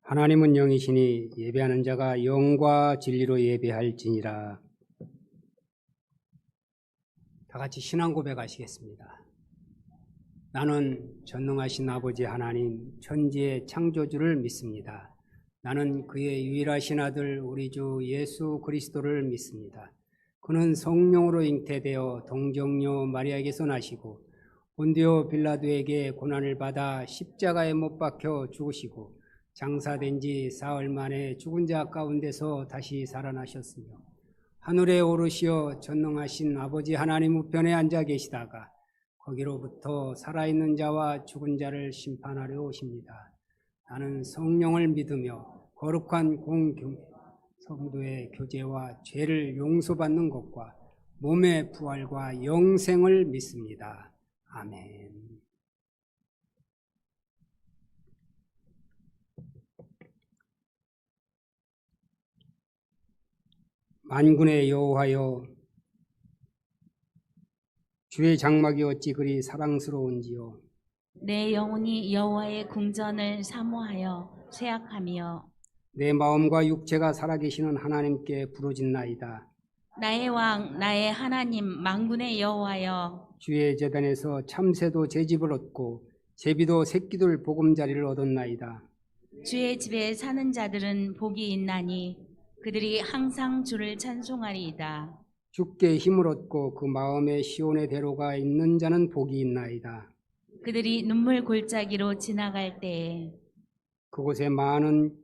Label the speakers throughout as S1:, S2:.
S1: 하나님은 영이시니 예배하는 자가 영과 진리로 예배할지니라. 다 같이 신앙 고백하시겠습니다. 나는 전능하신 아버지 하나님 천지의 창조주를 믿습니다. 나는 그의 유일하신 아들 우리 주 예수 그리스도를 믿습니다. 그는 성령으로 잉태되어 동정녀 마리아에게서 나시고 본디오 빌라도에게 고난을 받아 십자가에 못 박혀 죽으시고 장사된 지 사흘 만에 죽은 자 가운데서 다시 살아나셨으며 하늘에 오르시어 전능하신 아버지 하나님 우편에 앉아 계시다가 거기로부터 살아있는 자와 죽은 자를 심판하려 오십니다. 나는 성령을 믿으며 거룩한 공교회 성도의 교제와 죄를 용서받는 것과 몸의 부활과 영생을 믿습니다. 아멘. 만군의 여호와여, 주의 장막이 어찌 그리 사랑스러운지요.
S2: 내 영혼이 여호와의 궁전을 사모하여 쇠약하며
S1: 내 마음과 육체가 살아계시는 하나님께 부르짖나이다.
S2: 나의 왕 나의 하나님 만군의 여호와여,
S1: 주의 제단에서 참새도 제집을 얻고 제비도 새끼들 보금자리를 얻었나이다.
S2: 주의 집에 사는 자들은 복이 있나니 그들이 항상 주를 찬송하리이다.
S1: 주께 힘을 얻고 그 마음에 시온의 대로가 있는 자는 복이 있나이다.
S2: 그들이 눈물 골짜기로 지나갈 때에
S1: 그곳에 많은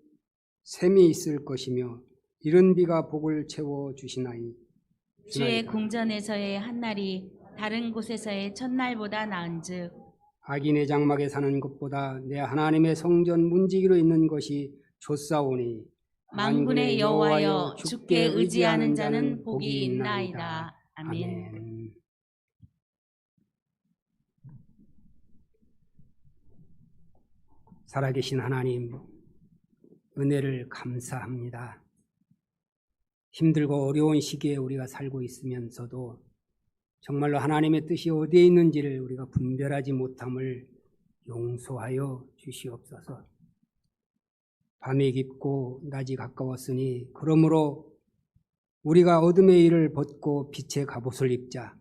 S1: 샘이 있을 것이며 이른 비가 복을 채워 주시나이.
S2: 주의 궁전에서의 한날이 다른 곳에서의 첫날보다 나은즉
S1: 악인의 장막에 사는 것보다 내 하나님의 성전 문지기로 있는 것이 좋사오니
S2: 만군의 여호와여, 주께 의지하는 자는 복이 있나이다. 아멘.
S1: 살아계신 하나님, 은혜를 감사합니다. 힘들고 어려운 시기에 우리가 살고 있으면서도 정말로 하나님의 뜻이 어디에 있는지를 우리가 분별하지 못함을 용서하여 주시옵소서. 밤이 깊고 낮이 가까웠으니 그러므로 우리가 어둠의 일을 벗고 빛의 갑옷을 입자.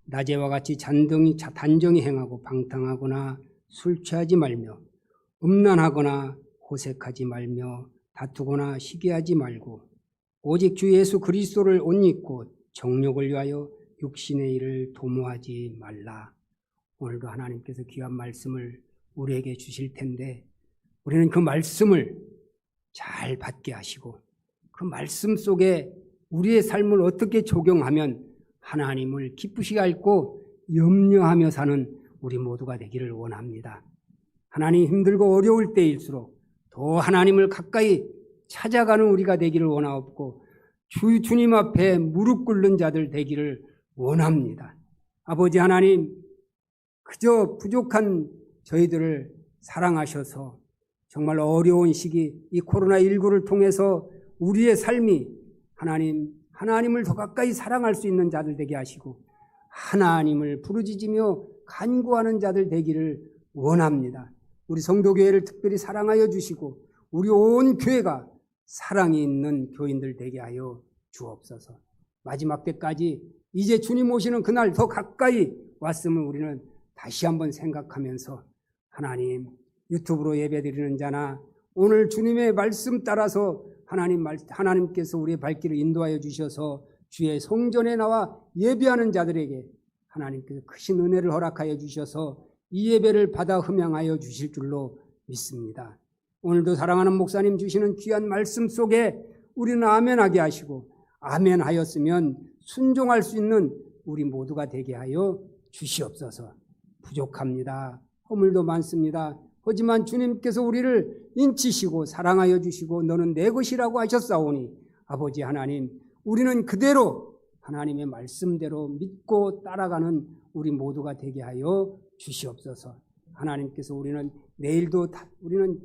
S1: 낮에와 같이 단정히 행하고 방탕하거나 술 취하지 말며 음란하거나 호색하지 말며 다투거나 시기하지 말고 오직 주 예수 그리스도를 옷 입고 정욕을 위하여 육신의 일을 도모하지 말라. 오늘도 하나님께서 귀한 말씀을 우리에게 주실 텐데 우리는 그 말씀을 잘 받게 하시고 그 말씀 속에 우리의 삶을 어떻게 적용하면 하나님을 기쁘시게 하고 염려하며 사는 우리 모두가 되기를 원합니다. 하나님 힘들고 어려울 때일수록 더 하나님을 가까이 찾아가는 우리가 되기를 원하옵고 주님 앞에 무릎 꿇는 자들 되기를 원합니다. 아버지 하나님, 그저 부족한 저희들을 사랑하셔서 정말 어려운 시기 이 코로나19를 통해서 우리의 삶이 하나님을 더 가까이 사랑할 수 있는 자들 되게 하시고 하나님을 부르짖으며 간구하는 자들 되기를 원합니다. 우리 성도교회를 특별히 사랑하여 주시고 우리 온 교회가 사랑이 있는 교인들 되게 하여 주옵소서. 마지막 때까지 이제 주님 오시는 그날 더 가까이 왔음을 우리는 다시 한번 생각하면서 하나님 유튜브로 예배드리는 자나 오늘 주님의 말씀 따라서 하나님께서 우리의 발길을 인도하여 주셔서 주의 성전에 나와 예배하는 자들에게 하나님께서 크신 은혜를 허락하여 주셔서 이 예배를 받아 흠양하여 주실 줄로 믿습니다. 오늘도 사랑하는 목사님 주시는 귀한 말씀 속에 우리는 아멘하게 하시고 아멘하였으면 순종할 수 있는 우리 모두가 되게 하여 주시옵소서. 부족합니다. 허물도 많습니다. 하지만 주님께서 우리를 인치시고 사랑하여 주시고 너는 내 것이라고 하셨사오니 아버지 하나님, 우리는 그대로 하나님의 말씀대로 믿고 따라가는 우리 모두가 되게 하여 주시옵소서. 하나님께서 우리는 내일도 우리는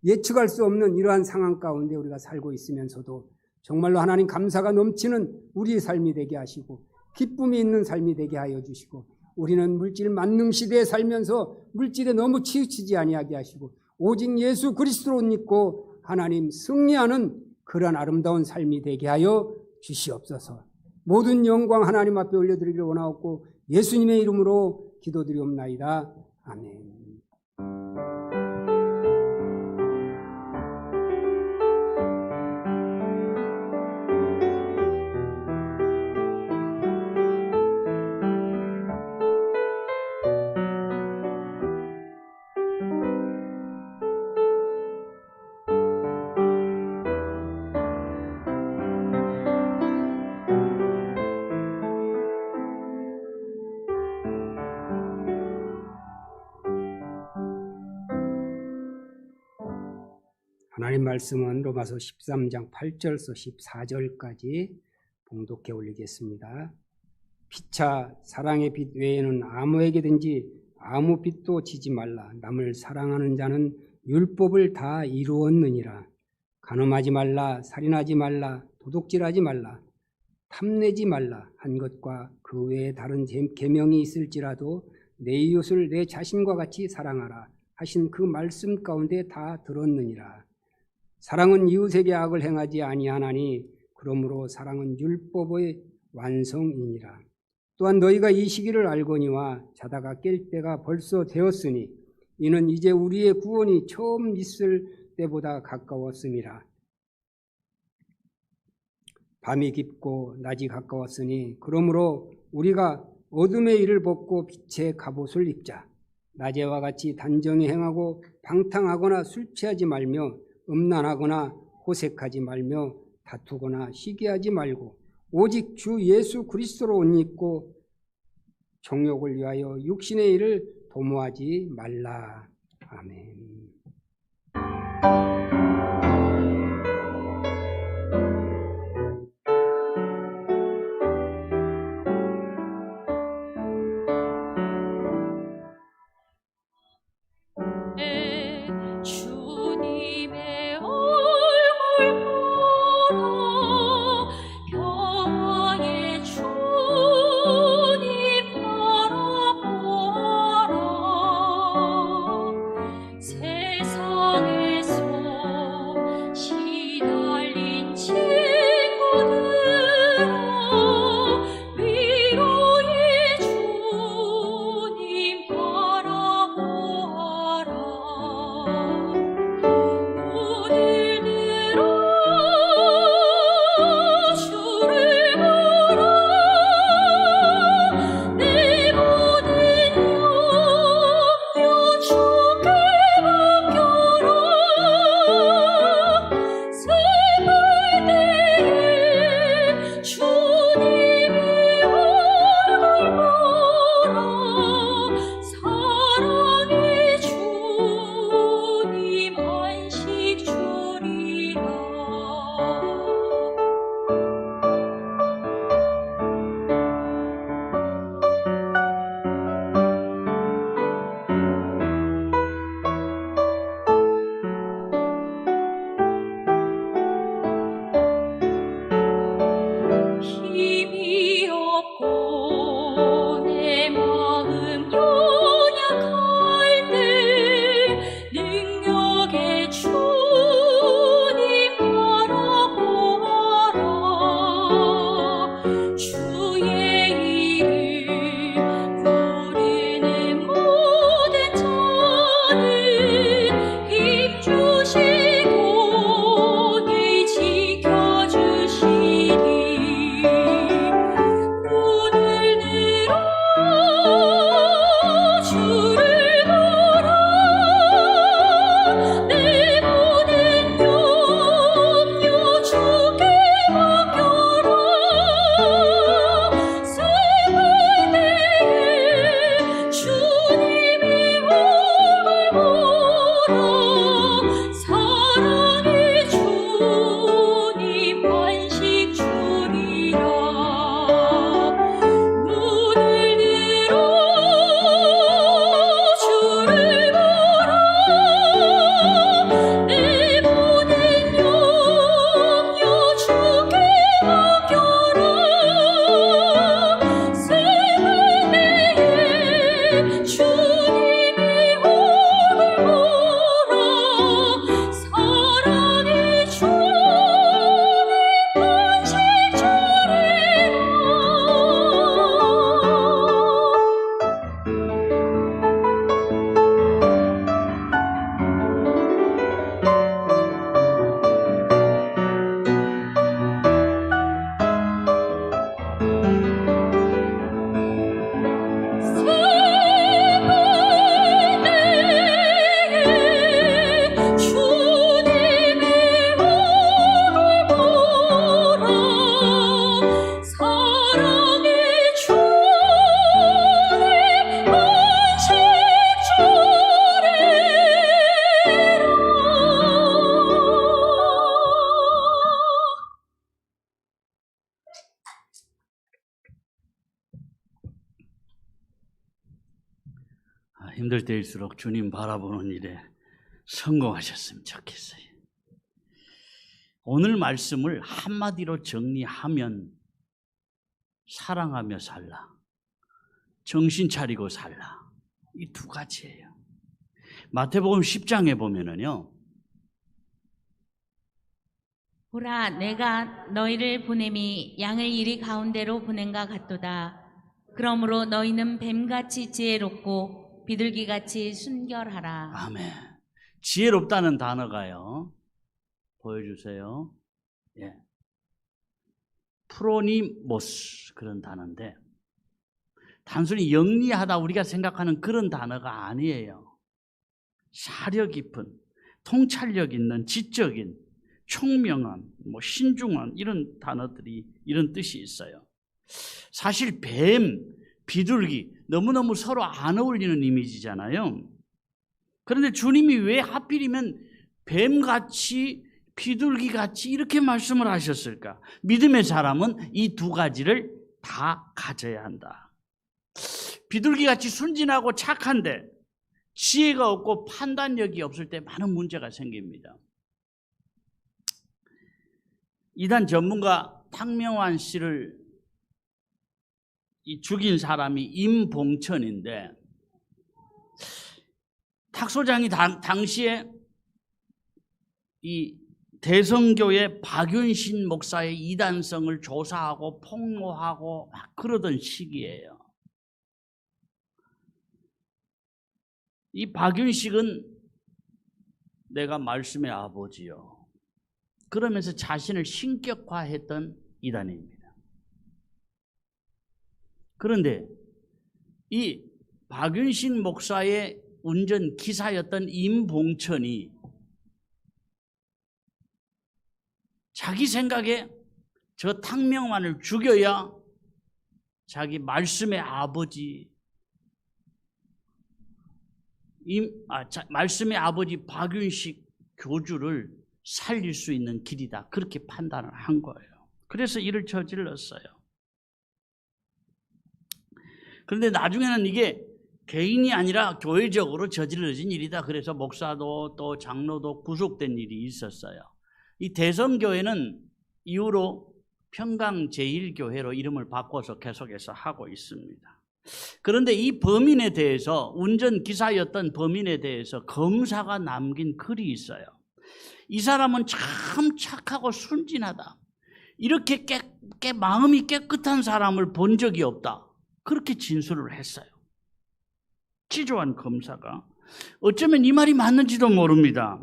S1: 예측할 수 없는 이러한 상황 가운데 우리가 살고 있으면서도 정말로 하나님 감사가 넘치는 우리의 삶이 되게 하시고 기쁨이 있는 삶이 되게 하여 주시고 우리는 물질 만능 시대에 살면서 물질에 너무 치우치지 아니하게 하시고 오직 예수 그리스도로 믿고 하나님 승리하는 그런 아름다운 삶이 되게 하여 주시옵소서. 모든 영광 하나님 앞에 올려드리기를 원하옵고 예수님의 이름으로 기도드리옵나이다. 아멘. 하나님 말씀은 로마서 13장 8절에서 14절까지 봉독해 올리겠습니다. 피차 사랑의 빛 외에는 아무에게든지 아무 빛도 지지 말라. 남을 사랑하는 자는 율법을 다 이루었느니라. 간음하지 말라, 살인하지 말라, 도둑질하지 말라, 탐내지 말라 한 것과 그 외에 다른 계명이 있을지라도 내 이웃을 내 자신과 같이 사랑하라 하신 그 말씀 가운데 다 들었느니라. 사랑은 이웃에게 악을 행하지 아니하나니 그러므로 사랑은 율법의 완성이니라. 또한 너희가 이 시기를 알거니와 자다가 깰 때가 벌써 되었으니 이는 이제 우리의 구원이 처음 있을 때보다 가까웠음이라. 밤이 깊고 낮이 가까웠으니 그러므로 우리가 어둠의 일을 벗고 빛의 갑옷을 입자. 낮에와 같이 단정히 행하고 방탕하거나 술 취하지 말며 음란하거나 호색하지 말며 다투거나 시기하지 말고 오직 주 예수 그리스도로 옷 입고 정욕을 위하여 육신의 일을 도모하지 말라. 아멘.
S2: 주님의 얼굴 보러 평화의 주님 바라보라.
S3: 힘들 때일수록 주님 바라보는 일에 성공하셨으면 좋겠어요. 오늘 말씀을 한마디로 정리하면 사랑하며 살라, 정신 차리고 살라, 이 두 가지예요. 마태복음 10장에 보면은요,
S2: 보라, 내가 너희를 보냄이 양을 이리 가운데로 보낸가 같도다. 그러므로 너희는 뱀같이 지혜롭고 비둘기같이 순결하라.
S3: 아멘. 지혜롭다는 단어가요, 보여주세요. 예. 프로니모스, 그런 단어인데 단순히 영리하다 우리가 생각하는 그런 단어가 아니에요. 사려 깊은, 통찰력 있는, 지적인, 총명한, 신중한, 이런 단어들이 이런 뜻이 있어요. 사실 뱀, 비둘기 너무너무 서로 안 어울리는 이미지잖아요. 그런데 주님이 왜 하필이면 뱀같이 비둘기같이 이렇게 말씀을 하셨을까? 믿음의 사람은 이 두 가지를 다 가져야 한다. 비둘기같이 순진하고 착한데 지혜가 없고 판단력이 없을 때 많은 문제가 생깁니다. 이단 전문가 탕명환 씨를 죽인 사람이 임봉천인데, 탁 소장이 당시에 이 대성교회 박윤신 목사의 이단성을 조사하고 폭로하고 막 그러던 시기예요. 이 박윤식은 내가 말씀의 아버지요, 그러면서 자신을 신격화했던 이단입니다. 그런데 이 박윤식 목사의 운전 기사였던 임봉천이 자기 생각에 저 탕명환을 죽여야 자기 말씀의 아버지, 말씀의 아버지 박윤식 교주를 살릴 수 있는 길이다, 그렇게 판단을 한 거예요. 그래서 이를 저질렀어요. 그런데 나중에는 이게 개인이 아니라 교회적으로 저질러진 일이다, 그래서 목사도 또 장로도 구속된 일이 있었어요. 이 대성교회는 이후로 평강제일교회로 이름을 바꿔서 계속해서 하고 있습니다. 그런데 이 범인에 대해서, 운전기사였던 범인에 대해서 검사가 남긴 글이 있어요. 이 사람은 참 착하고 순진하다, 이렇게 마음이 깨끗한 사람을 본 적이 없다, 그렇게 진술을 했어요. 지조한 검사가. 어쩌면 이 말이 맞는지도 모릅니다.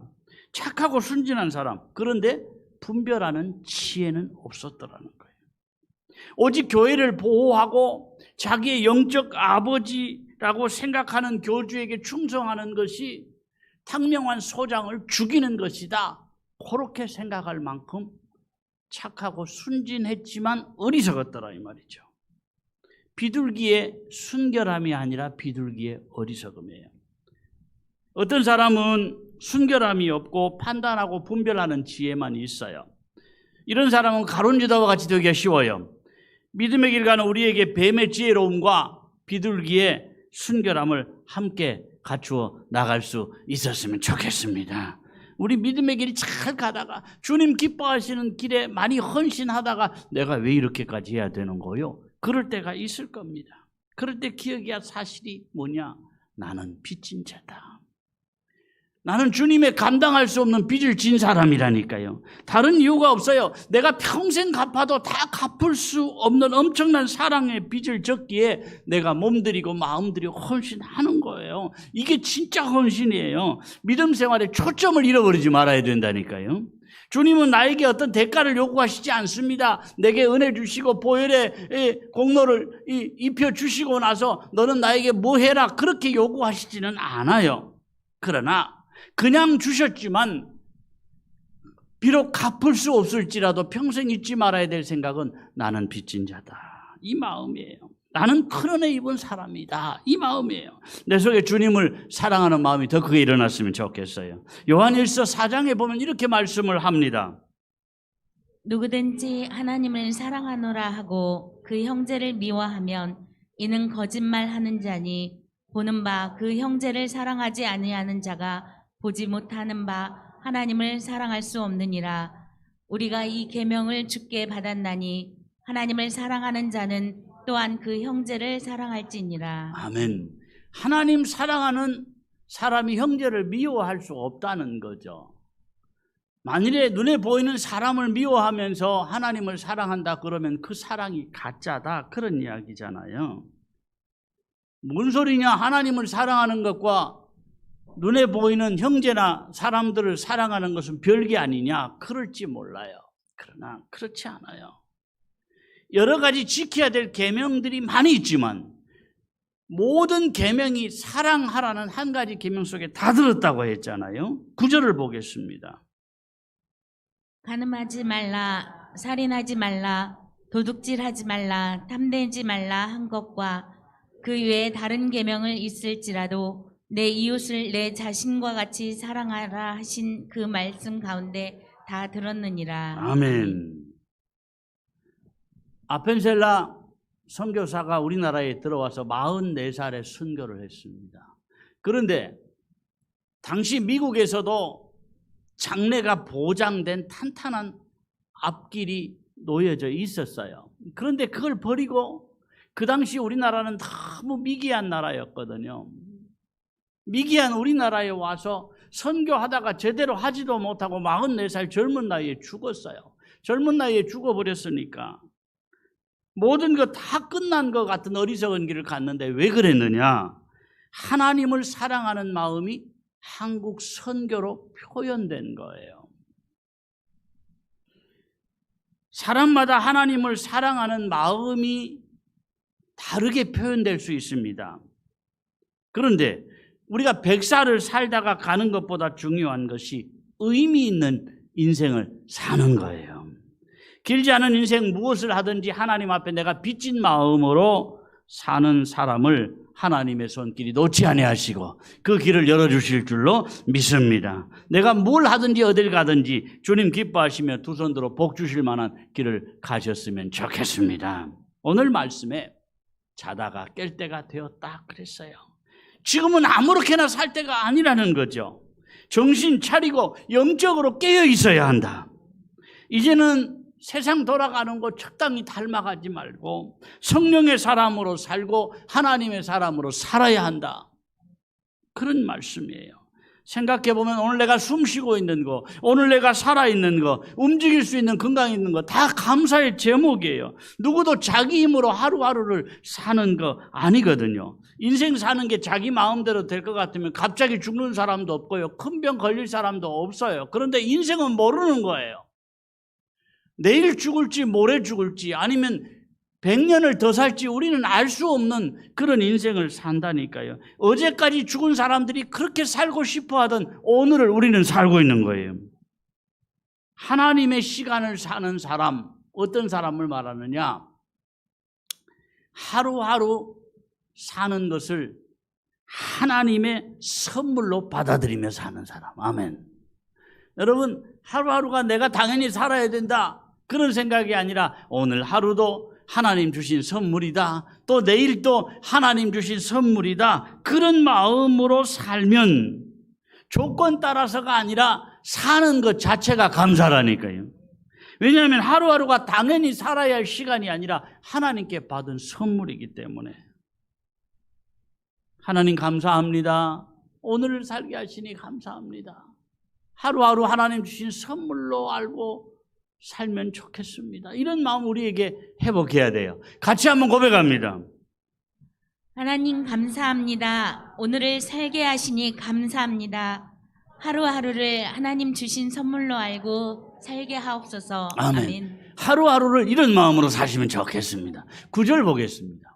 S3: 착하고 순진한 사람, 그런데 분별하는 지혜는 없었더라는 거예요. 오직 교회를 보호하고 자기의 영적 아버지라고 생각하는 교주에게 충성하는 것이 탕명환 소장을 죽이는 것이다, 그렇게 생각할 만큼 착하고 순진했지만 어리석었더라, 이 말이죠. 비둘기의 순결함이 아니라 비둘기의 어리석음이에요. 어떤 사람은 순결함이 없고 판단하고 분별하는 지혜만 있어요. 이런 사람은 가룟 유다와 같이 되기가 쉬워요. 믿음의 길 가는 우리에게 뱀의 지혜로움과 비둘기의 순결함을 함께 갖추어 나갈 수 있었으면 좋겠습니다. 우리 믿음의 길이 잘 가다가 주님 기뻐하시는 길에 많이 헌신하다가 내가 왜 이렇게까지 해야 되는 거요? 그럴 때가 있을 겁니다. 그럴 때 기억이야 사실이 뭐냐? 나는 빚진 자다. 나는 주님의 감당할 수 없는 빚을 진 사람이라니까요. 다른 이유가 없어요. 내가 평생 갚아도 다 갚을 수 없는 엄청난 사랑의 빚을 졌기에 내가 몸들이고 마음들이고 헌신하는 거예요. 이게 진짜 헌신이에요. 믿음 생활에 초점을 잃어버리지 말아야 된다니까요. 주님은 나에게 어떤 대가를 요구하시지 않습니다. 내게 은혜 주시고 보혈의 공로를 입혀주시고 나서 너는 나에게 뭐 해라, 그렇게 요구하시지는 않아요. 그러나 그냥 주셨지만 비록 갚을 수 없을지라도 평생 잊지 말아야 될 생각은 나는 빚진 자다, 이 마음이에요. 나는 큰 은혜 입은 사람이다, 이 마음이에요. 내 속에 주님을 사랑하는 마음이 더 크게 일어났으면 좋겠어요. 요한일서 4장에 보면 이렇게 말씀을 합니다.
S2: 누구든지 하나님을 사랑하노라 하고 그 형제를 미워하면 이는 거짓말하는 자니 보는 바 그 형제를 사랑하지 아니하는 자가 보지 못하는 바 하나님을 사랑할 수 없느니라. 우리가 이 계명을 주께 받았나니 하나님을 사랑하는 자는 또한 그 형제를 사랑할지니라.
S3: 아멘. 하나님 사랑하는 사람이 형제를 미워할 수 없다는 거죠. 만일에 눈에 보이는 사람을 미워하면서 하나님을 사랑한다 그러면 그 사랑이 가짜다 그런 이야기잖아요. 뭔 소리냐? 하나님을 사랑하는 것과 눈에 보이는 형제나 사람들을 사랑하는 것은 별개 아니냐? 그럴지 몰라요. 그러나 그렇지 않아요. 여러 가지 지켜야 될 계명들이 많이 있지만 모든 계명이 사랑하라는 한 가지 계명 속에 다 들었다고 했잖아요. 9절을 보겠습니다.
S2: 간음하지 말라, 살인하지 말라, 도둑질하지 말라, 탐내지 말라 한 것과 그 외에 다른 계명을 있을지라도 내 이웃을 내 자신과 같이 사랑하라 하신 그 말씀 가운데 다 들었느니라.
S3: 아멘. 아펜셀라 선교사가 우리나라에 들어와서 44살에 선교를 했습니다. 그런데 당시 미국에서도 장래가 보장된 탄탄한 앞길이 놓여져 있었어요. 그런데 그걸 버리고 그 당시 우리나라는 너무 미개한 나라였거든요. 미개한 우리나라에 와서 선교하다가 제대로 하지도 못하고 44살 젊은 나이에 죽었어요. 젊은 나이에 죽어버렸으니까 모든 것 다 끝난 것 같은 어리석은 길을 갔는데 왜 그랬느냐? 하나님을 사랑하는 마음이 한국 선교로 표현된 거예요. 사람마다 하나님을 사랑하는 마음이 다르게 표현될 수 있습니다. 그런데 우리가 100살을 살다가 가는 것보다 중요한 것이 의미 있는 인생을 사는 거예요. 길지 않은 인생 무엇을 하든지 하나님 앞에 내가 빚진 마음으로 사는 사람을 하나님의 손길이 놓지 아니하시고 그 길을 열어주실 줄로 믿습니다. 내가 뭘 하든지 어딜 가든지 주님 기뻐하시며 두 손 들어 복 주실 만한 길을 가셨으면 좋겠습니다. 오늘 말씀에 자다가 깰 때가 되었다 그랬어요. 지금은 아무렇게나 살 때가 아니라는 거죠. 정신 차리고 영적으로 깨어 있어야 한다. 이제는 세상 돌아가는 거 적당히 닮아가지 말고 성령의 사람으로 살고 하나님의 사람으로 살아야 한다. 그런 말씀이에요. 생각해보면 오늘 내가 숨 쉬고 있는 거, 오늘 내가 살아있는 거, 움직일 수 있는 건강 있는 거 다 감사의 제목이에요. 누구도 자기 힘으로 하루하루를 사는 거 아니거든요. 인생 사는 게 자기 마음대로 될 것 같으면 갑자기 죽는 사람도 없고요. 큰 병 걸릴 사람도 없어요. 그런데 인생은 모르는 거예요. 내일 죽을지 모레 죽을지 아니면 100년을 더 살지 우리는 알 수 없는 그런 인생을 산다니까요. 어제까지 죽은 사람들이 그렇게 살고 싶어 하던 오늘을 우리는 살고 있는 거예요. 하나님의 시간을 사는 사람, 어떤 사람을 말하느냐? 하루하루 사는 것을 하나님의 선물로 받아들이며 사는 사람. 아멘. 여러분, 하루하루가 내가 당연히 살아야 된다. 그런 생각이 아니라 오늘 하루도 하나님 주신 선물이다. 또 내일도 하나님 주신 선물이다. 그런 마음으로 살면 조건 따라서가 아니라 사는 것 자체가 감사라니까요. 왜냐하면 하루하루가 당연히 살아야 할 시간이 아니라 하나님께 받은 선물이기 때문에. 하나님 감사합니다. 오늘을 살게 하시니 감사합니다. 하루하루 하나님 주신 선물로 알고 살면 좋겠습니다. 이런 마음 우리에게 회복해야 돼요. 같이 한번 고백합니다.
S2: 하나님 감사합니다. 오늘을 살게 하시니 감사합니다. 하루하루를 하나님 주신 선물로 알고 살게 하옵소서.
S3: 아멘.
S2: 아멘.
S3: 하루하루를 이런 마음으로 사시면 좋겠습니다. 9절 보겠습니다.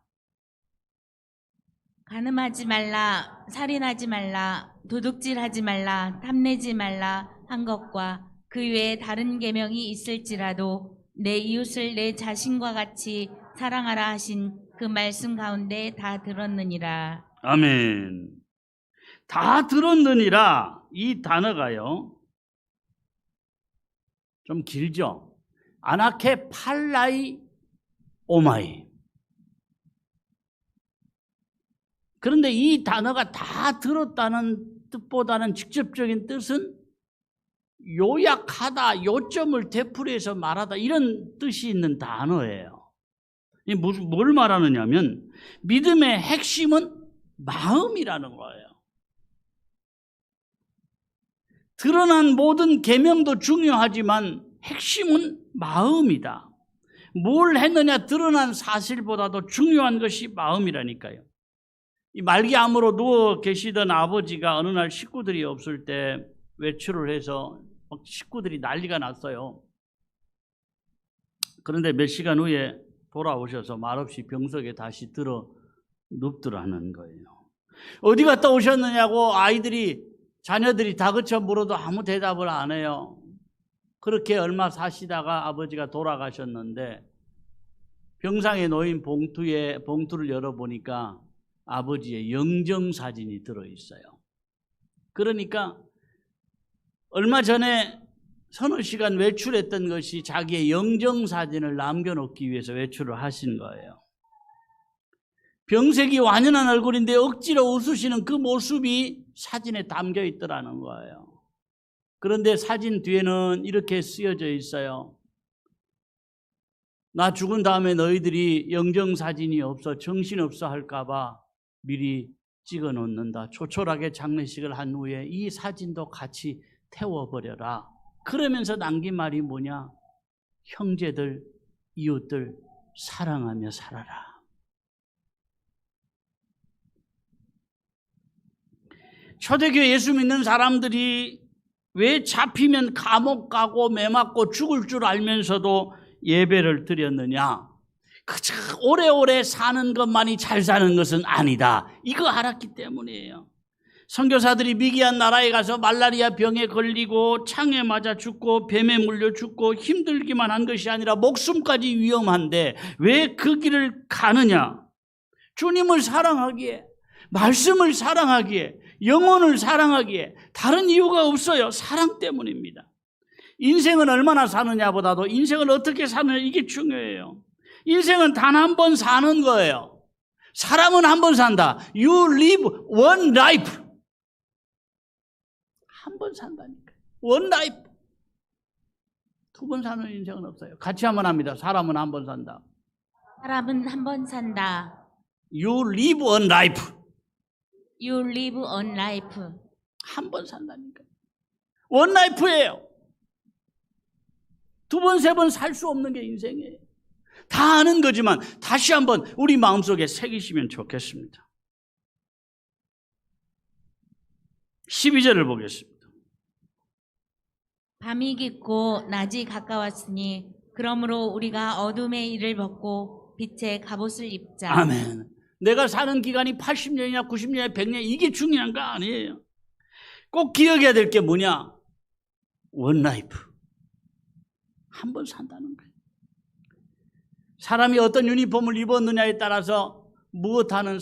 S2: 간음하지 말라, 살인하지 말라, 도둑질하지 말라, 탐내지 말라 한 것과 그 외에 다른 계명이 있을지라도 내 이웃을 내 자신과 같이 사랑하라 하신 그 말씀 가운데 다 들었느니라.
S3: 아멘. 다 들었느니라 이 단어가요. 좀 길죠. 아나케 팔라이 오마이. 그런데 이 단어가 다 들었다는 뜻보다는 직접적인 뜻은 요약하다, 요점을 되풀이해서 말하다 이런 뜻이 있는 단어예요. 뭘 말하느냐면 믿음의 핵심은 마음이라는 거예요. 드러난 모든 계명도 중요하지만 핵심은 마음이다. 뭘 했느냐 드러난 사실보다도 중요한 것이 마음이라니까요. 이 말기암으로 누워 계시던 아버지가 어느 날 식구들이 없을 때 외출을 해서 식구들이 난리가 났어요. 그런데 몇 시간 후에 돌아오셔서 말없이 병석에 다시 들어 눕더라는 거예요. 어디 갔다 오셨느냐고 자녀들이 다그쳐 물어도 아무 대답을 안 해요. 그렇게 얼마 사시다가 아버지가 돌아가셨는데 병상에 놓인 봉투를 열어보니까 아버지의 영정사진이 들어있어요. 그러니까 얼마 전에 서너 시간 외출했던 것이 자기의 영정사진을 남겨놓기 위해서 외출을 하신 거예요. 병색이 완연한 얼굴인데 억지로 웃으시는 그 모습이 사진에 담겨 있더라는 거예요. 그런데 사진 뒤에는 이렇게 쓰여져 있어요. 나 죽은 다음에 너희들이 영정사진이 없어 정신없어 할까봐 미리 찍어 놓는다. 초촐하게 장례식을 한 후에 이 사진도 같이 태워버려라. 그러면서 남긴 말이 뭐냐? 형제들, 이웃들 사랑하며 살아라. 초대교회 예수 믿는 사람들이 왜 잡히면 감옥 가고 매 맞고 죽을 줄 알면서도 예배를 드렸느냐? 그저 오래오래 사는 것만이 잘 사는 것은 아니다. 이거 알았기 때문이에요. 선교사들이 미개한 나라에 가서 말라리아 병에 걸리고 창에 맞아 죽고 뱀에 물려 죽고 힘들기만 한 것이 아니라 목숨까지 위험한데 왜 그 길을 가느냐? 주님을 사랑하기에, 말씀을 사랑하기에, 영혼을 사랑하기에 다른 이유가 없어요. 사랑 때문입니다. 인생은 얼마나 사느냐보다도 인생을 어떻게 사느냐 이게 중요해요. 인생은 단 한 번 사는 거예요. 사람은 한 번 산다. You live one life. 한 번 산다니까. One life. 두 번 사는 인생은 없어요. 같이 한번 합니다. 사람은 한 번 산다.
S2: 사람은 한 번 산다.
S3: You live one life.
S2: You live one life.
S3: 한 번 산다니까. 원 라이프예요. 두 번, 세 번 살 수 없는 게 인생이에요. 다 아는 거지만 다시 한번 우리 마음속에 새기시면 좋겠습니다. 12절을 보겠습니다.
S2: 밤이 깊고 낮이 가까웠으니 그러므로 우리가 어둠의 일을 벗고 빛의 갑옷을 입자.
S3: 아멘. 내가 사는 기간이 80년이나 90년이나 100년 이게 중요한 거 아니에요. 꼭 기억해야 될 게 뭐냐? 원 라이프. 한 번 산다는 거예요. 사람이 어떤 유니폼을 입었느냐에 따라서 무엇하며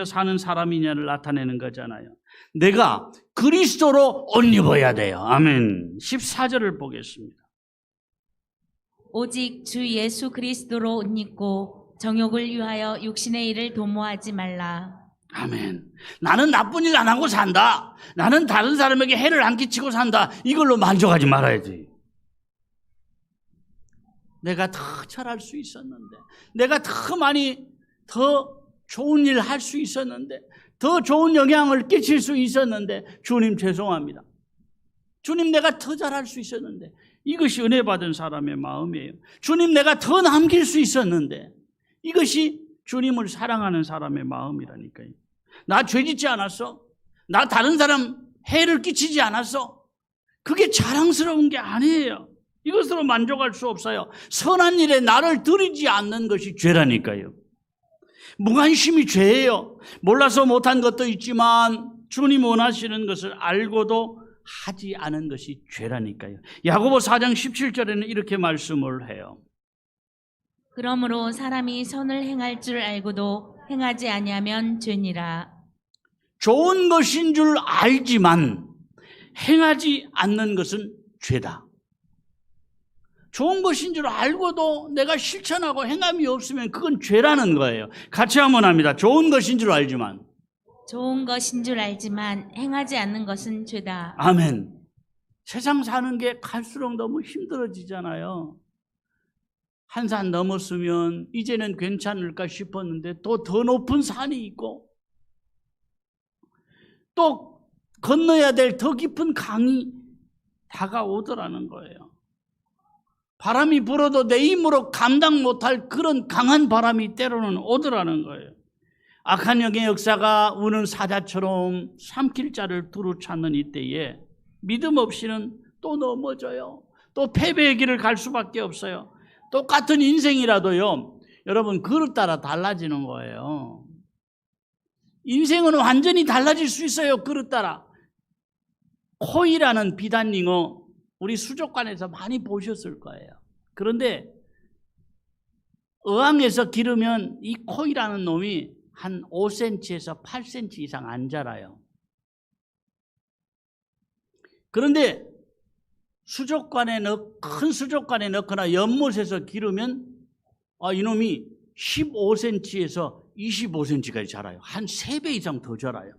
S3: 사는 사람이냐를 나타내는 거잖아요. 내가 그리스도로 옷 입어야 돼요. 아멘. 14절을 보겠습니다.
S2: 오직 주 예수 그리스도로 옷 입고 정욕을 위하여 육신의 일을 도모하지 말라.
S3: 아멘. 나는 나쁜 일 안 하고 산다. 나는 다른 사람에게 해를 안 끼치고 산다. 이걸로 만족하지 말아야지. 내가 더 잘할 수 있었는데, 내가 더 좋은 일 할 수 있었는데, 더 좋은 영향을 끼칠 수 있었는데, 주님 죄송합니다. 주님 내가 더 잘할 수 있었는데, 이것이 은혜 받은 사람의 마음이에요. 주님 내가 더 남길 수 있었는데, 이것이 주님을 사랑하는 사람의 마음이라니까요. 나 죄짓지 않았어? 나 다른 사람 해를 끼치지 않았어? 그게 자랑스러운 게 아니에요. 이것으로 만족할 수 없어요. 선한 일에 나를 들이지 않는 것이 죄라니까요. 무관심이 죄예요. 몰라서 못한 것도 있지만 주님 원하시는 것을 알고도 하지 않은 것이 죄라니까요. 야고보 4장 17절에는 이렇게 말씀을 해요.
S2: 그러므로 사람이 선을 행할 줄 알고도 행하지 아니하면 죄니라.
S3: 좋은 것인 줄 알지만 행하지 않는 것은 죄다. 좋은 것인 줄 알고도 내가 실천하고 행함이 없으면 그건 죄라는 거예요. 같이 한번 합니다. 좋은 것인 줄 알지만.
S2: 좋은 것인 줄 알지만 행하지 않는 것은 죄다.
S3: 아멘. 세상 사는 게 갈수록 너무 힘들어지잖아요. 한 산 넘었으면 이제는 괜찮을까 싶었는데 또 더 높은 산이 있고 또 건너야 될 더 깊은 강이 다가오더라는 거예요. 바람이 불어도 내 힘으로 감당 못할 그런 강한 바람이 때로는 오더라는 거예요. 악한 영의 역사가 우는 사자처럼 삼킬 자를 두루 찾는 이때에 믿음 없이는 또 넘어져요. 또 패배의 길을 갈 수밖에 없어요. 똑같은 인생이라도요, 여러분 그릇 따라 달라지는 거예요. 인생은 완전히 달라질 수 있어요. 그릇 따라. 코이라는 비단잉어 우리 수족관에서 많이 보셨을 거예요. 그런데 어항에서 기르면 이 코이라는 놈이 한 5cm에서 8cm 이상 안 자라요. 그런데 큰 수족관에 넣거나 연못에서 기르면 이놈이 15cm에서 25cm까지 자라요. 한 3배 이상 더 자라요.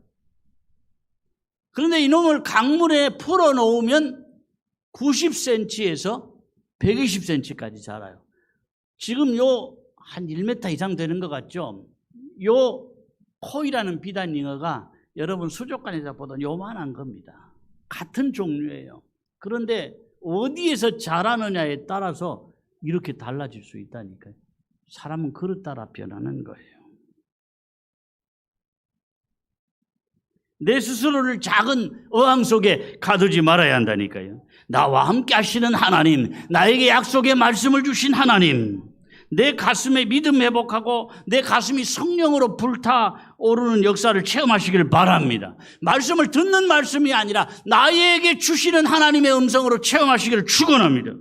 S3: 그런데 이놈을 강물에 풀어 놓으면 90cm에서 120cm까지 자라요. 지금 한 1m 이상 되는 것 같죠? 요 코이라는 비단잉어가 여러분 수족관에서 보던 요만한 겁니다. 같은 종류예요. 그런데 어디에서 자라느냐에 따라서 이렇게 달라질 수 있다니까요. 사람은 그릇 따라 변하는 거예요. 내 스스로를 작은 어항 속에 가두지 말아야 한다니까요. 나와 함께 하시는 하나님, 나에게 약속의 말씀을 주신 하나님, 내 가슴에 믿음 회복하고 내 가슴이 성령으로 불타오르는 역사를 체험하시길 바랍니다. 말씀을 듣는 말씀이 아니라 나에게 주시는 하나님의 음성으로 체험하시기를 축원합니다.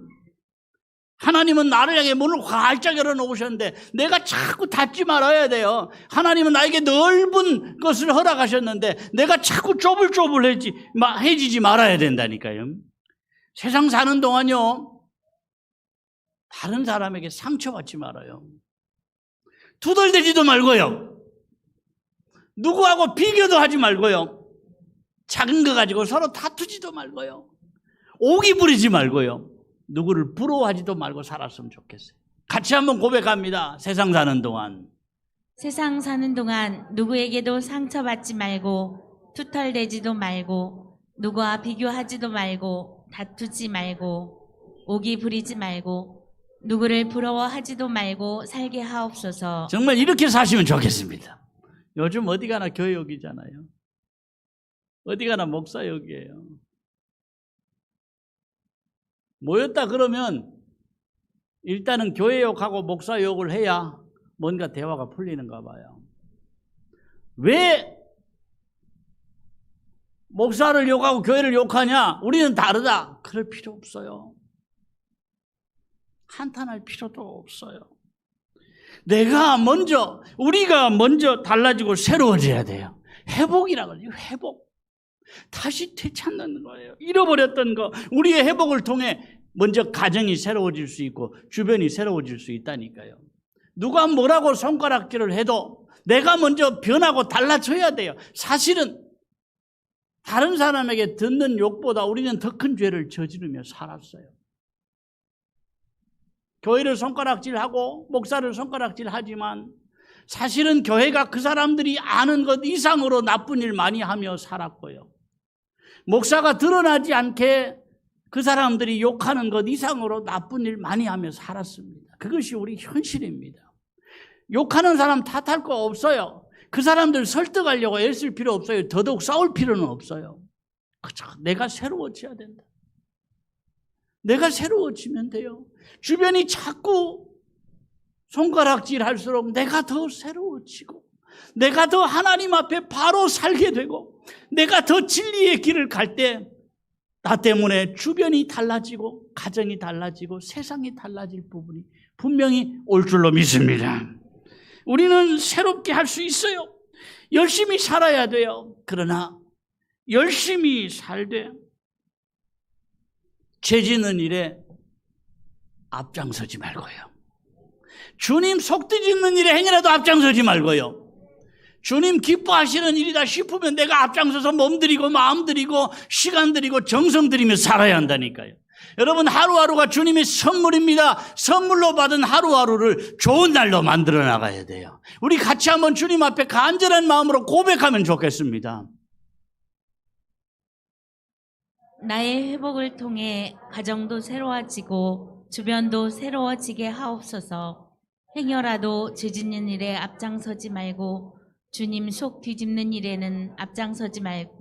S3: 하나님은 나를 향해 문을 활짝 열어놓으셨는데 내가 자꾸 닫지 말아야 돼요. 하나님은 나에게 넓은 것을 허락하셨는데 내가 자꾸 쪼불쪼불해지지 말아야 된다니까요. 세상 사는 동안요, 다른 사람에게 상처받지 말아요. 투덜대지도 말고요. 누구하고 비교도 하지 말고요. 작은 거 가지고 서로 다투지도 말고요. 오기 부리지 말고요. 누구를 부러워하지도 말고 살았으면 좋겠어요. 같이 한번 고백합니다. 세상 사는 동안.
S2: 세상 사는 동안 누구에게도 상처받지 말고 투덜대지도 말고 누구와 비교하지도 말고 다투지 말고 오기 부리지 말고 누구를 부러워하지도 말고 살게 하옵소서.
S3: 정말 이렇게 사시면 좋겠습니다. 요즘 어디 가나 교회욕이잖아요. 어디 가나 목사욕이에요. 모였다 그러면 일단은 교회욕하고 목사욕을 해야 뭔가 대화가 풀리는가 봐요. 왜 목사를 욕하고 교회를 욕하냐? 우리는 다르다. 그럴 필요 없어요. 한탄할 필요도 없어요. 우리가 먼저 달라지고 새로워져야 돼요. 회복이라고 해요. 회복. 다시 되찾는 거예요. 잃어버렸던 거. 우리의 회복을 통해 먼저 가정이 새로워질 수 있고 주변이 새로워질 수 있다니까요. 누가 뭐라고 손가락질을 해도 내가 먼저 변하고 달라져야 돼요. 사실은 다른 사람에게 듣는 욕보다 우리는 더 큰 죄를 저지르며 살았어요. 교회를 손가락질하고 목사를 손가락질하지만 사실은 교회가 그 사람들이 아는 것 이상으로 나쁜 일 많이 하며 살았고요. 목사가 드러나지 않게 그 사람들이 욕하는 것 이상으로 나쁜 일 많이 하며 살았습니다. 그것이 우리 현실입니다. 욕하는 사람 탓할 거 없어요. 그 사람들 설득하려고 애쓸 필요 없어요. 더더욱 싸울 필요는 없어요. 그저 내가 새로워져야 된다. 내가 새로워지면 돼요. 주변이 자꾸 손가락질 할수록 내가 더 새로워지고 내가 더 하나님 앞에 바로 살게 되고 내가 더 진리의 길을 갈 때 나 때문에 주변이 달라지고 가정이 달라지고 세상이 달라질 부분이 분명히 올 줄로 믿습니다. 우리는 새롭게 할 수 있어요. 열심히 살아야 돼요. 그러나 열심히 살되 죄 짓는 일에 앞장서지 말고요. 주님 속 뒤집는 일에 행여라도 앞장서지 말고요. 주님 기뻐하시는 일이다 싶으면 내가 앞장서서 몸 들이고 마음 들이고 시간 들이고 정성 들이며 살아야 한다니까요. 여러분, 하루하루가 주님의 선물입니다. 선물로 받은 하루하루를 좋은 날로 만들어 나가야 돼요. 우리 같이 한번 주님 앞에 간절한 마음으로 고백하면 좋겠습니다.
S2: 나의 회복을 통해 가정도 새로워지고 주변도 새로워지게 하옵소서. 행여라도 죄짓는 일에 앞장서지 말고 주님 속 뒤집는 일에는 앞장서지 말고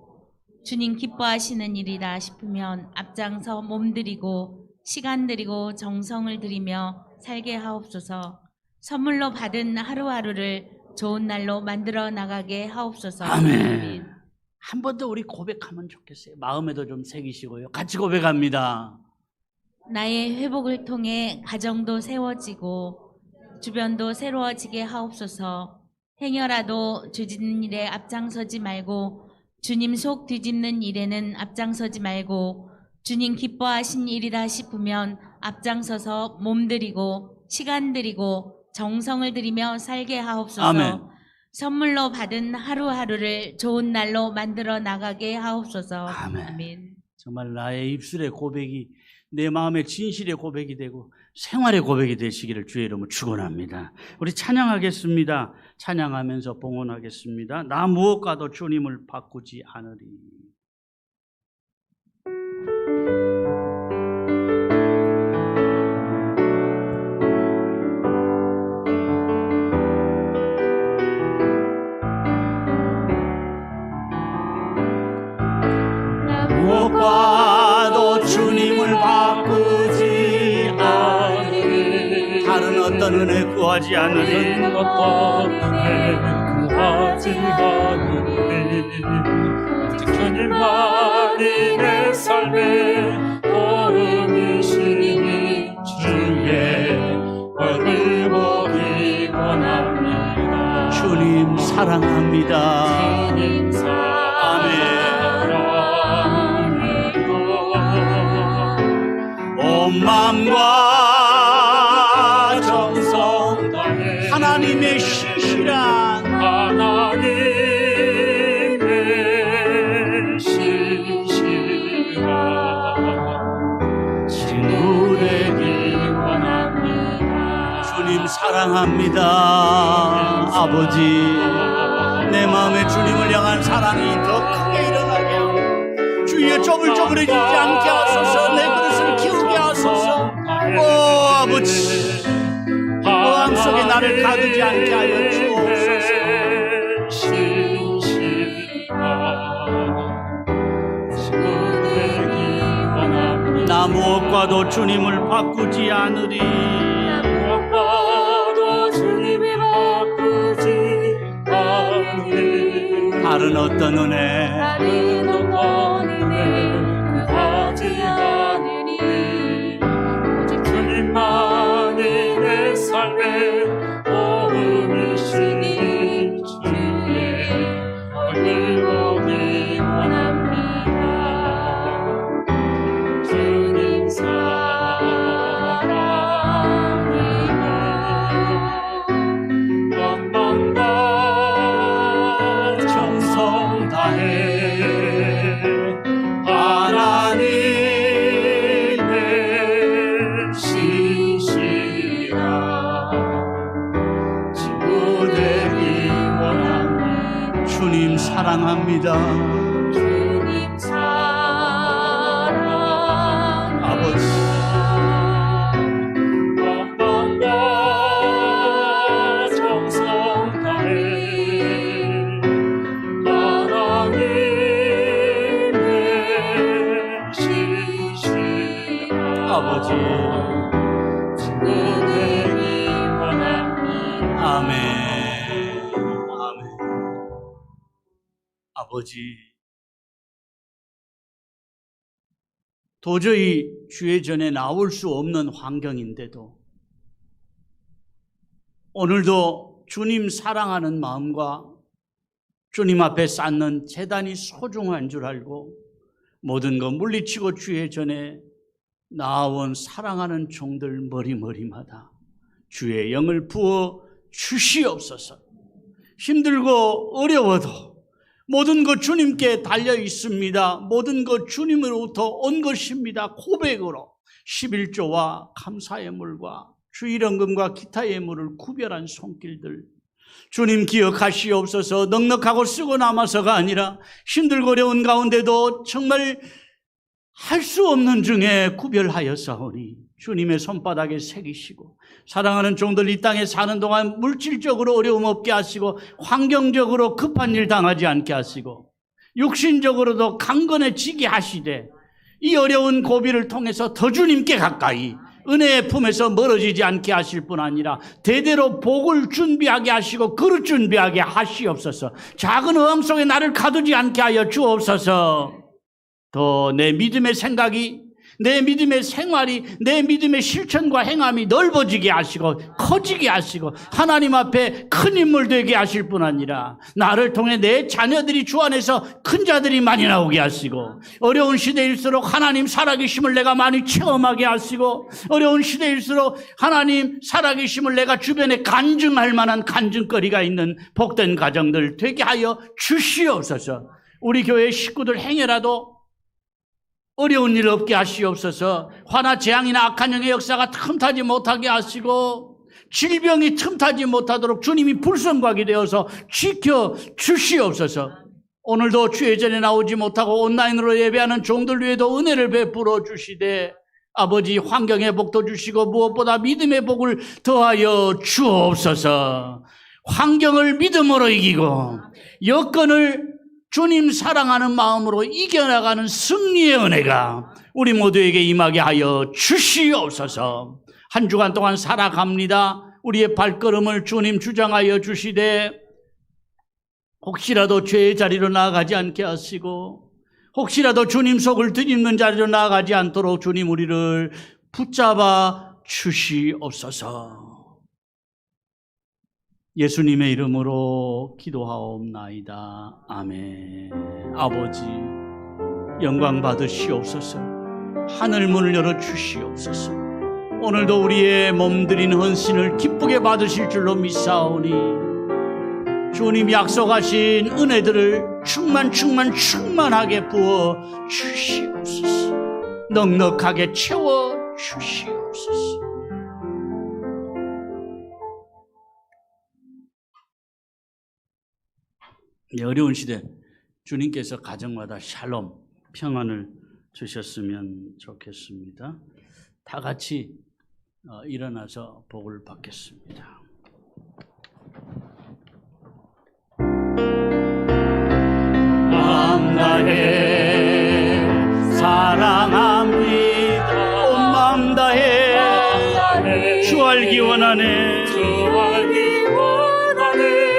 S2: 주님 기뻐하시는 일이다 싶으면 앞장서 몸들이고 시간 들이고 정성을 들이며 살게 하옵소서. 선물로 받은 하루하루를 좋은 날로 만들어 나가게 하옵소서.
S3: 아멘. 한 번 더 우리 고백하면 좋겠어요. 마음에도 좀 새기시고요. 같이 고백합니다.
S2: 나의 회복을 통해 가정도 세워지고 주변도 새로워지게 하옵소서. 행여라도 죄짓는 일에 앞장서지 말고 주님 속 뒤집는 일에는 앞장서지 말고 주님 기뻐하신 일이다 싶으면 앞장서서 몸들이고 시간 들이고 정성을 들이며 살게 하옵소서.
S3: 아멘.
S2: 선물로 받은 하루하루를 좋은 날로 만들어 나가게 하옵소서.
S3: 아멘.
S2: 아멘.
S3: 정말 나의 입술의 고백이 내 마음의 진실의 고백이 되고 생활의 고백이 되시기를 주의 이름으로 축원합니다. 우리 찬양하겠습니다. 찬양하면서 봉헌하겠습니다. 나 무엇과도 주님을 바꾸지 않으리. 무엇과도 주님을 바꾸지 않으리. 다른 어떤 은혜 구하지 않으리.
S4: 어떤 은혜 구하지 않으리. 오직 주님만이 내 삶의 도움이시니 주의 얼굴 보기 원합니다.
S3: 주님 사랑합니다.
S4: 주님 사랑합니다.
S3: 온 마음과 정성
S4: 다해
S3: 하나님의 신실한
S4: 하나님의 신실한 친구 되기 원합니다.
S3: 주님 사랑합니다. 아버지, 내 마음에 주님을 향한 사랑이 더 크게 일어나게 하고 주위에 쪼글쪼글해지지 않게 하소서. 내 그릇을 키우게 하소서. 오 아버지, 어항 속에 나를 가두지 않게 하여 주옵소서. 나 무엇과도 주님을 바꾸지 않으리.
S4: 무엇과도 주님을 바꾸지 않으리.
S3: 다른 어떤 은혜
S4: 다른 어떤 은혜 구하지 않으리. 오직 주님만이 내 삶의 도움이시니 주의 얼굴 보기 원합니다. 주님 사랑이네 온 마음과 정성 다해 하나님의 신실한 친구 되기 원합니다.
S3: 주님 사랑합니다.
S4: 주님 사랑
S3: 아버지,
S4: 온 마음과 정성 다해 하나님의 신실한
S3: 아버지.
S4: 친구 되기 원합니다.
S3: 아멘. 아멘. 아버지, 도저히 주의 전에 나올 수 없는 환경인데도 오늘도 주님 사랑하는 마음과 주님 앞에 쌓는 제단이 소중한 줄 알고 모든 것 물리치고 주의 전에 나아온 사랑하는 종들 머리마다 주의 영을 부어 주시옵소서. 힘들고 어려워도 모든 것 주님께 달려 있습니다. 모든 것 주님으로부터 온 것입니다. 고백으로 11조와 감사 예물과 주일헌금과 기타 예물을 구별한 손길들 주님 기억하시옵소서. 넉넉하고 쓰고 남아서가 아니라 힘들고 어려운 가운데도 정말 할 수 없는 중에 구별하였사오니 주님의 손바닥에 새기시고 사랑하는 종들 이 땅에 사는 동안 물질적으로 어려움 없게 하시고 환경적으로 급한 일 당하지 않게 하시고 육신적으로도 강건해지게 하시되 이 어려운 고비를 통해서 더 주님께 가까이 은혜의 품에서 멀어지지 않게 하실 뿐 아니라 대대로 복을 준비하게 하시고 그릇 준비하게 하시옵소서. 작은 어항 속에 나를 가두지 않게 하여 주옵소서. 더 내 믿음의 생각이, 내 믿음의 생활이, 내 믿음의 실천과 행함이 넓어지게 하시고 커지게 하시고 하나님 앞에 큰 인물 되게 하실 뿐 아니라 나를 통해 내 자녀들이 주 안에서 큰 자들이 많이 나오게 하시고 어려운 시대일수록 하나님 살아계심을 내가 많이 체험하게 하시고 어려운 시대일수록 하나님 살아계심을 내가 주변에 간증할 만한 간증거리가 있는 복된 가정들 되게 하여 주시옵소서. 우리 교회 식구들 행여라도 어려운 일 없게 하시옵소서. 화나 재앙이나 악한 영의 역사가 틈타지 못하게 하시고 질병이 틈타지 못하도록 주님이 불성곽이 되어서 지켜 주시옵소서. 오늘도 주의 전에 나오지 못하고 온라인으로 예배하는 종들 위에도 은혜를 베풀어 주시되 아버지 환경의 복도 주시고 무엇보다 믿음의 복을 더하여 주옵소서. 환경을 믿음으로 이기고 여건을 주님 사랑하는 마음으로 이겨나가는 승리의 은혜가 우리 모두에게 임하게 하여 주시옵소서. 한 주간 동안 살아갑니다. 우리의 발걸음을 주님 주장하여 주시되 혹시라도 죄의 자리로 나아가지 않게 하시고 혹시라도 주님 속을 뒤집는 자리로 나아가지 않도록 주님 우리를 붙잡아 주시옵소서. 예수님의 이름으로 기도하옵나이다. 아멘. 아버지 영광 받으시옵소서. 하늘 문을 열어 주시옵소서. 오늘도 우리의 몸드린 헌신을 기쁘게 받으실 줄로 믿사오니 주님 약속하신 은혜들을 충만하게 부어 주시옵소서. 넉넉하게 채워 주시옵소서. 어려운 시대 주님께서 가정마다 샬롬, 평안을 주셨으면 좋겠습니다. 다 같이 일어나서 복을 받겠습니다. 마음 다해 사랑합니다. 온 마음 다해 주 알기 원하네.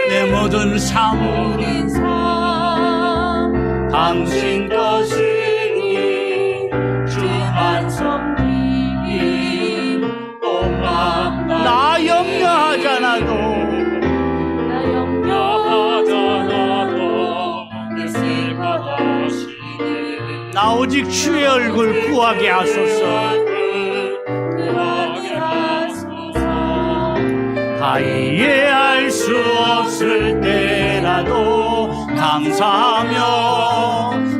S3: 내 모든 삶 당신 것이니 주만 섬기니 온 마음 나 염려하잖아도 있을 것 하시니 나 오직 주의 얼굴 구하게 하소서. 다 이해할 수 없을 때라도 감사하며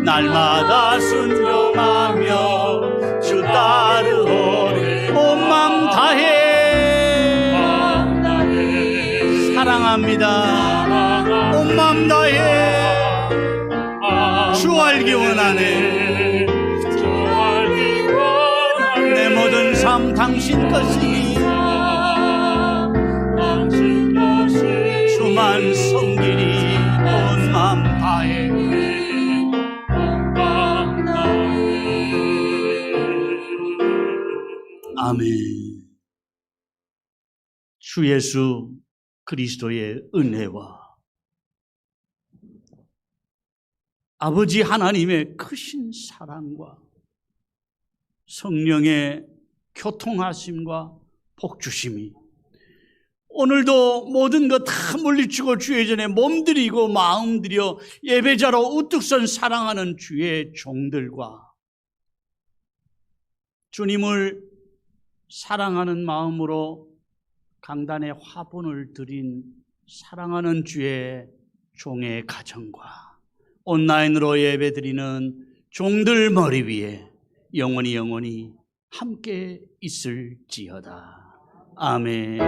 S3: 날마다 순종하며 주 따르오리. 온 마음 다해 사랑합니다. 온 마음 다해 주 알기 원하네. 내 모든 삶 당신 것이니 주만 섬기니 온 마음 다해. 아멘. 주 예수 그리스도의 은혜와 아버지 하나님의 크신 사랑과 성령의 교통하심과 복주심이 오늘도 모든 것 다 물리치고 주의 전에 몸들이고 마음들여 예배자로 우뚝 선 사랑하는 주의 종들과 주님을 사랑하는 마음으로 강단에 화분을 드린 사랑하는 주의 종의 가정과 온라인으로 예배드리는 종들 머리 위에 영원히 함께 있을지어다. 아멘.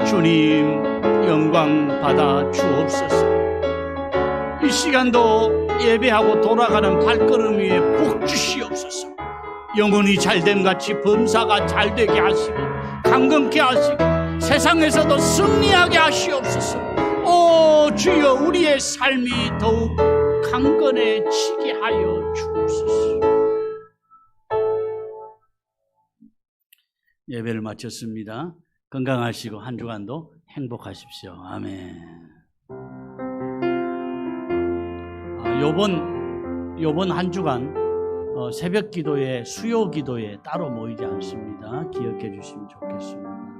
S3: 주님 영광 받아 주옵소서. 이 시간도 예배하고 돌아가는 발걸음 위에 복 주시옵소서. 영혼이 잘됨같이 범사가 잘되게 하시고 강건케 하시고 세상에서도 승리하게 하시옵소서. 오 주여, 우리의 삶이 더욱 강건해지게 하여 주옵소서. 예배를 마쳤습니다. 건강하시고 한 주간도 행복하십시오. 아멘. 요번 한 주간 새벽 기도에, 수요 기도에 따로 모이지 않습니다. 기억해 주시면 좋겠습니다.